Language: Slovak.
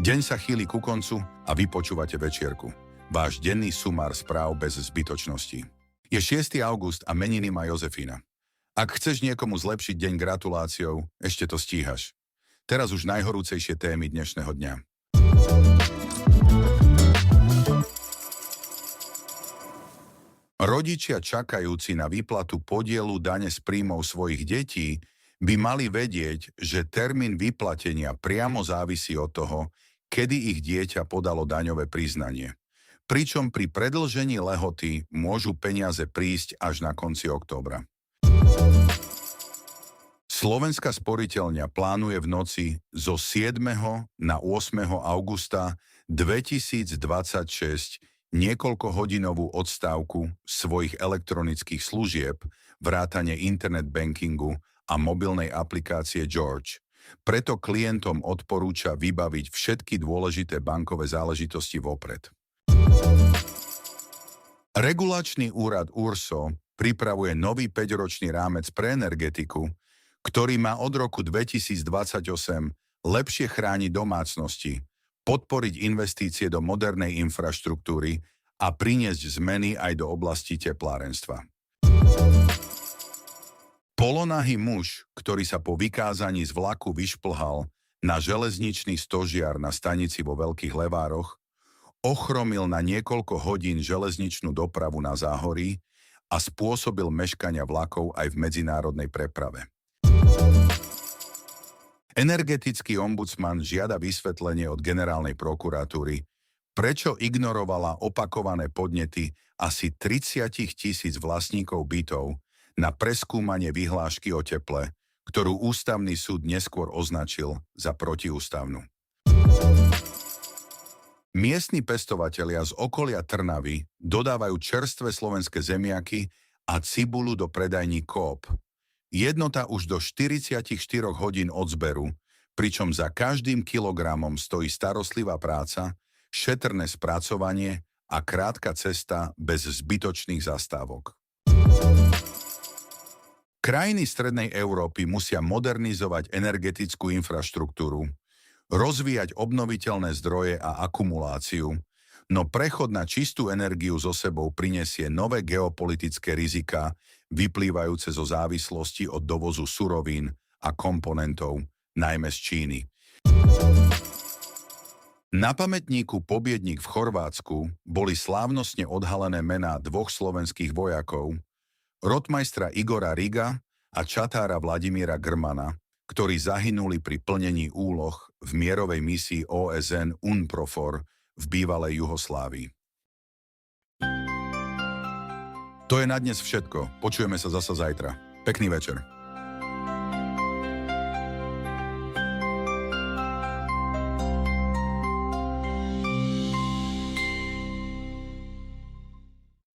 Deň sa chýli ku koncu a vy počúvate večierku. Váš denný sumár správ bez zbytočností. Je 6. august a meniny má Jozefína. Ak chceš niekomu zlepšiť deň gratuláciou, ešte to stíhaš. Teraz už najhorúcejšie témy dnešného dňa. Rodičia čakajúci na výplatu podielu dane z príjmov svojich detí by mali vedieť, že termín vyplatenia priamo závisí od toho, kedy ich dieťa podalo daňové priznanie. Pričom pri predĺžení lehoty môžu peniaze prísť až na konci októbra. Slovenská sporiteľňa plánuje v noci zo 7. na 8. augusta 2026 niekoľkohodinovú odstávku svojich elektronických služieb, vrátane internet bankingu a mobilnej aplikácie George. Preto klientom odporúča vybaviť všetky dôležité bankové záležitosti vopred. Regulačný úrad URSO pripravuje nový 5-ročný rámec pre energetiku, ktorý má od roku 2028 lepšie chrániť domácnosti, podporiť investície do modernej infraštruktúry a priniesť zmeny aj do oblasti teplárenstva. Polonahý muž, ktorý sa po vykázaní z vlaku vyšplhal na železničný stožiar na stanici vo Veľkých Levároch, ochromil na niekoľko hodín železničnú dopravu na Záhorí a spôsobil meškania vlakov aj v medzinárodnej preprave. Energetický ombudsman žiada vysvetlenie od generálnej prokuratúry, prečo ignorovala opakované podnety asi 30 000 vlastníkov bytov na preskúmanie vyhlášky o teple, ktorú ústavný súd neskôr označil za protiústavnú. Miestni pestovatelia z okolia Trnavy dodávajú čerstvé slovenské zemiaky a cibulu do predajní Coop. Jednota už do 44 hodín od zberu, pričom za každým kilogramom stojí starostlivá práca, šetrné spracovanie a krátka cesta bez zbytočných zastávok. Krajiny Strednej Európy musia modernizovať energetickú infraštruktúru, rozvíjať obnoviteľné zdroje a akumuláciu, no prechod na čistú energiu so sebou prinesie nové geopolitické riziká, vyplývajúce zo závislosti od dovozu surovín a komponentov, najmä z Číny. Na pamätníku Pobiedník v Chorvátsku boli slávnostne odhalené mená dvoch slovenských vojakov, rotmajstra Igora Riga a čatára Vladimíra Grmana, ktorí zahynuli pri plnení úloh v mierovej misii OSN UNPROFOR v bývalej Juhoslávii. To je na dnes všetko. Počujeme sa zasa zajtra. Pekný večer.